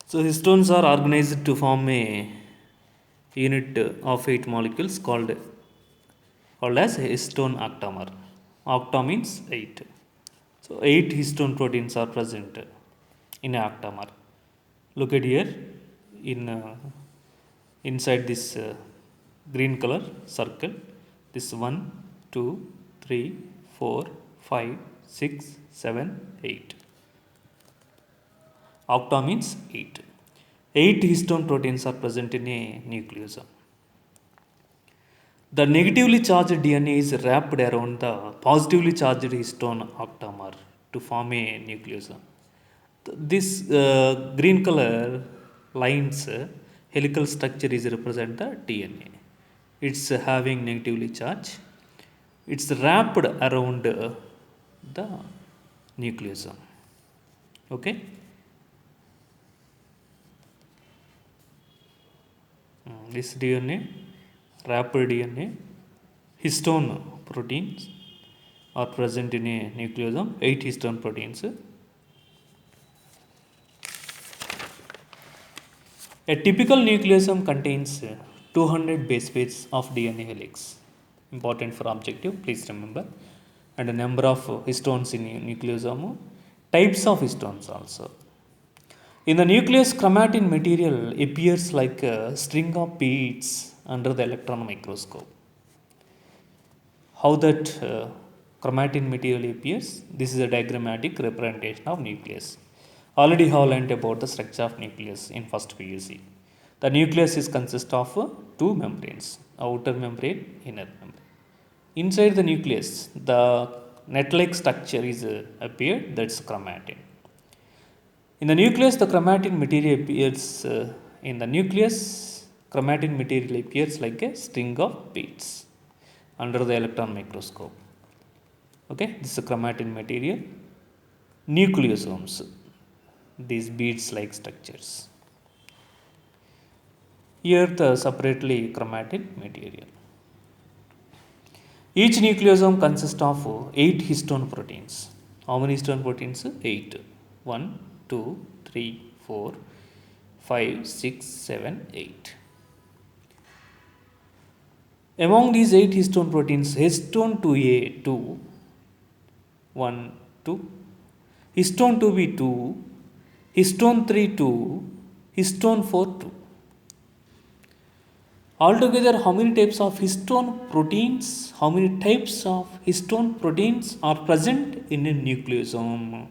So histones are organized to form a unit of 8 molecules called as histone octamer. Octa means 8. So 8 histone proteins are present in a octamer. Look at here in inside this green color circle. This 1, 2, 3, 4, 5, 6, 7, 8. Octa means 8. 8 histone proteins are present in a nucleosome. The negatively charged DNA is wrapped around the positively charged histone octamer to form a nucleosome. This green color lines helical structure is represent the DNA. It's having negatively charge. It's wrapped around the nucleosome. Okay. This DNA, wrapped DNA, histone proteins are present in a nucleosome, 8 histone proteins. A typical nucleosome contains 200 base pairs of DNA helix. Important for objective, please remember. And a number of histones in a nucleosome, types of histones also. In the nucleus, chromatin material appears like a string of beads under the electron microscope. How that chromatin material appears? This is a diagrammatic representation of nucleus. Already have learnt about the structure of nucleus in first PUC. The nucleus is consist of two membranes, outer membrane, inner membrane. Inside the nucleus, the net-like structure is appeared, that's chromatin. In the nucleus, the chromatin material appears like a string of beads under the electron microscope. Okay, this is the chromatin material. Nucleosomes, these beads like structures. Here the separately chromatin material. Each nucleosome consists of 8 histone proteins. How many histone proteins? 8. 1, 2, 3, 4, 5, 6, 7, 8. Among these 8 histone proteins, histone 2A 2, 1, 2, histone 2B 2, histone 3 2, histone 4 2. Altogether, how many types of histone proteins, how many types of histone proteins are present in a nucleosome?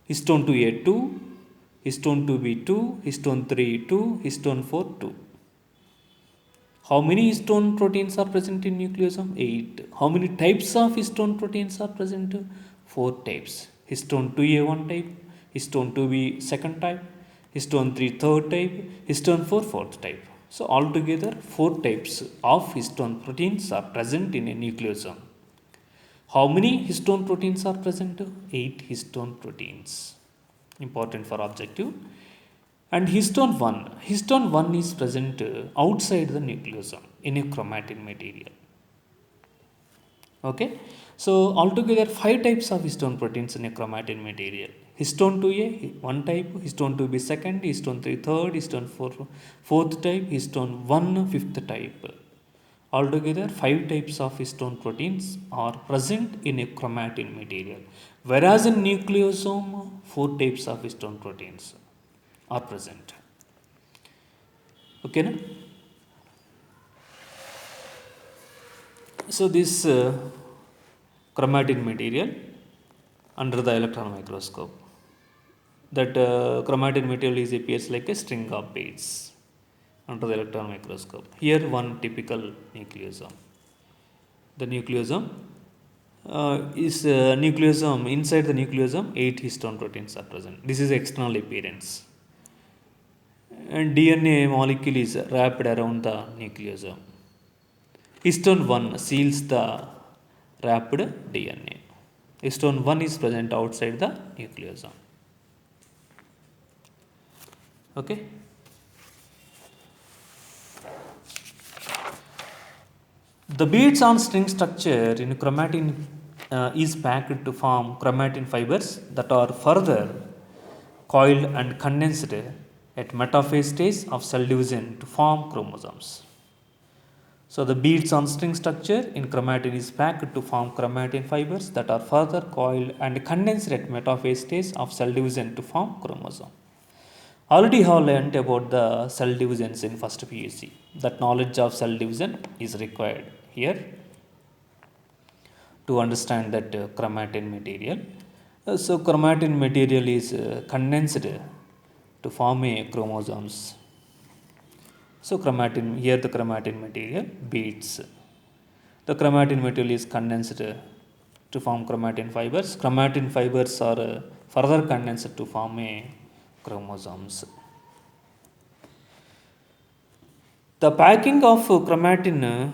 Histone 2A 2, histone 2B 2, histone 3 2, histone 4 2. How many histone proteins are present in nucleosome? 8. How many types of histone proteins are present? 4 types. Histone 2A 1 type, histone 2B second type, histone 3 third type, histone 4 fourth type. So altogether 4 types of histone proteins are present in a nucleosome. How many histone proteins are present? 8 histone proteins. Important for objective. And histone 1 is present outside the nucleosome in a chromatin material. Okay, so altogether 5 types of histone proteins in a chromatin material. Histone 2A 1 type, histone 2B second, histone 3 third, histone 4 fourth type, histone 1 fifth type. Altogether 5 types of histone proteins are present in a chromatin material, whereas in nucleosome 4 types of histone proteins are present. Okay, na? So this chromatin material under the electron microscope, that chromatin material appears like a string of beads under the electron microscope. Here one typical nucleosome. The nucleosome is nucleosome. Inside the nucleosome 8 histone proteins are present. This is external appearance. And DNA molecule is wrapped around the nucleosome. Histone 1 seals the wrapped DNA. Histone 1 is present outside the nucleosome. Okay. The beads on string structure in chromatin is packed to form chromatin fibers that are further coiled and condensed at metaphase stage of cell division to form chromosomes. So the beads on string structure in chromatin is packed to form chromatin fibers that are further coiled and condensed at metaphase stage of cell division to form chromosome. Already have learnt about the cell divisions in first PUC. That knowledge of cell division is required here to understand that chromatin material. So chromatin material is condensed to form a chromosomes. So chromatin, here the chromatin material beads. The chromatin material is condensed to form chromatin fibers. Chromatin fibers are further condensed to form a chromosomes. The packing of chromatin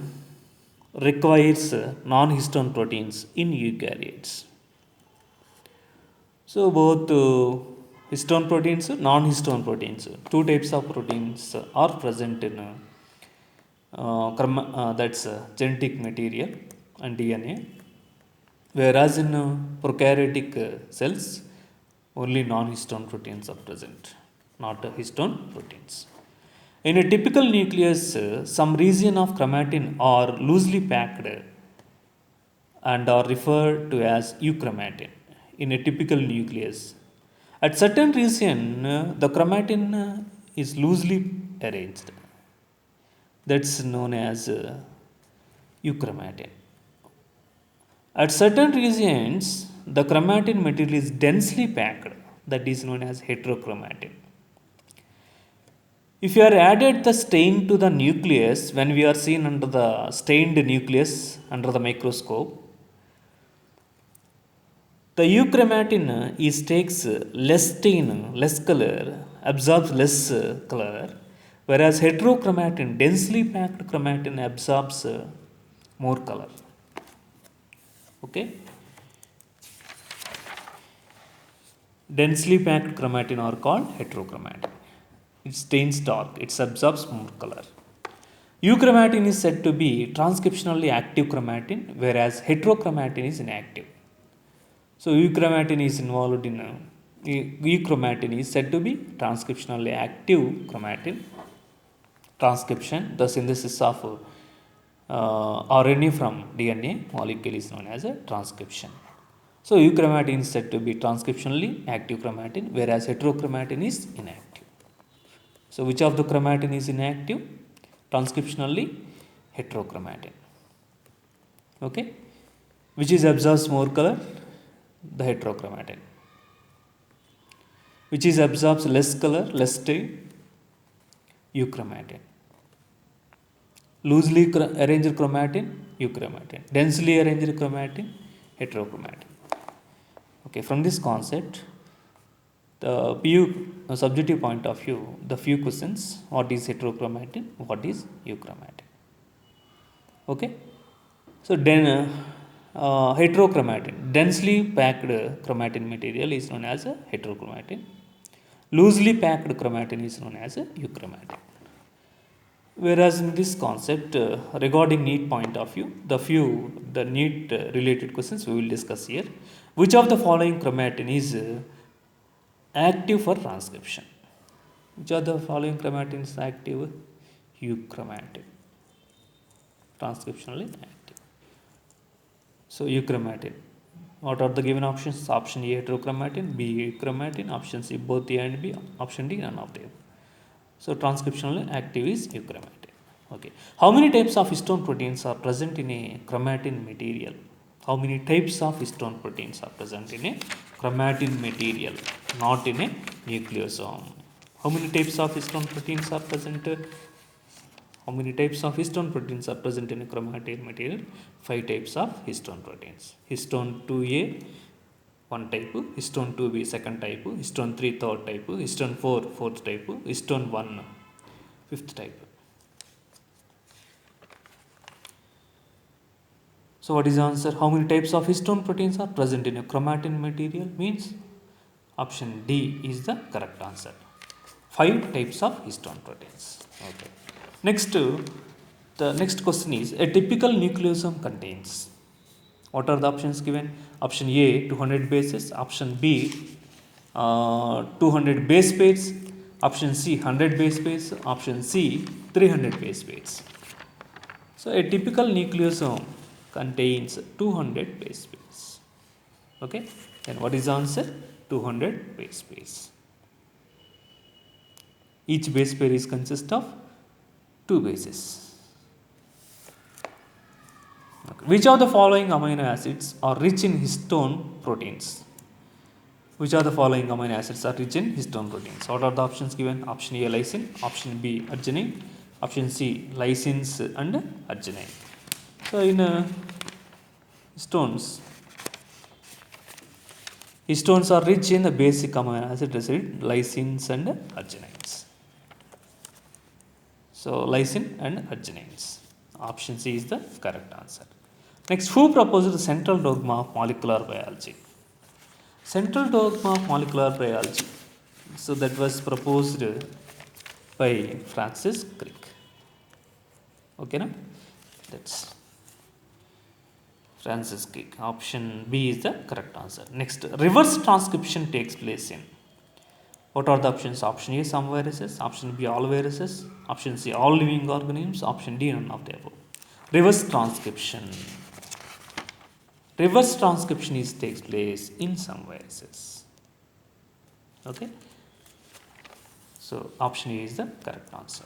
requires non-histone proteins in eukaryotes. So both histone proteins, non-histone proteins, two types of proteins are present in that's genetic material and DNA, whereas in prokaryotic cells only non-histone proteins are present, not histone proteins. In a typical nucleus, some region of chromatin are loosely packed and are referred to as euchromatin in a typical nucleus. At certain region, the chromatin is loosely arranged. That's known as euchromatin. At certain regions, the chromatin material is densely packed. That is known as heterochromatin. If you are added the stain to the nucleus, when we are seen under the stained nucleus under the microscope, the euchromatin is takes less stain, less color, absorbs less color, whereas heterochromatin, densely packed chromatin absorbs more color. Okay. Densely packed chromatin are called heterochromatin. It stains dark, it absorbs more color. Euchromatin is said to be transcriptionally active chromatin, whereas heterochromatin is inactive. So euchromatin is involved in euchromatin is said to be transcriptionally active chromatin. Transcription, the synthesis of RNA from DNA molecule is known as a transcription. So euchromatin is said to be transcriptionally active chromatin, whereas heterochromatin is inactive. So which of the chromatin is inactive? Transcriptionally heterochromatin. Okay. Which is absorbs more color? The heterochromatin. Which is absorbs less color, less stain? Euchromatin. Loosely arranged chromatin, euchromatin. Densely arranged chromatin, heterochromatin. Okay, from this concept, the subjective point of view, the few questions: what is heterochromatin, what is euchromatin? Okay, so then heterochromatin, densely packed chromatin material is known as a heterochromatin. Loosely packed chromatin is known as a euchromatin. Whereas in this concept, regarding need point of view, the need related questions we will discuss here. Which of the following chromatin is active for transcription? Which of the following chromatin is active? Euchromatin. Transcriptionally active. So euchromatin. What are the given options? Option A heterochromatin, B euchromatin, option C both A and B, option D none of them. So transcriptionally active is euchromatin. Okay. How many types of histone proteins are present in a chromatin material? How many types of histone proteins are present in a chromatin material, not in a nucleosome? How many types of histone proteins are present? How many types of histone proteins are present in a chromatin material? 5 types of histone proteins. Histone 2A, one type, histone 2B, second type, histone 3, third type, histone 4, fourth type, histone 1, fifth type. So what is the answer? How many types of histone proteins are present in a chromatin material? Means option D is the correct answer. 5 types of histone proteins. Okay. Next, the next question is, a typical nucleosome contains. What are the options given? Option A 200 bases, option B 200 base pairs, Option C 100 base pairs. Option C 300 base pairs. So a typical nucleosome contains 200 base pairs. Okay, then what is the answer? 200 base pairs. Each base pair is consist of 2 bases. Okay. Which of the following amino acids are rich in histone proteins? Which of the following amino acids are rich in histone proteins? What are the options given? Option A lysine, option B arginine, option C lysines and arginine. So in histones are rich in the basic amino acid resid lysines and arginines. So lysine and arginines. Option C is the correct answer. Next, who proposed the central dogma of molecular biology? Central dogma of molecular biology. So that was proposed by Francis Crick. Okay, na? That's Francis Crick. Option B is the correct answer. Next, reverse transcription takes place in. What are the options? Option A, some viruses. Option B, all viruses. Option C, all living organisms. Option D, none of the above. Reverse transcription. Reverse transcription takes place in some viruses. Okay. So option A is the correct answer.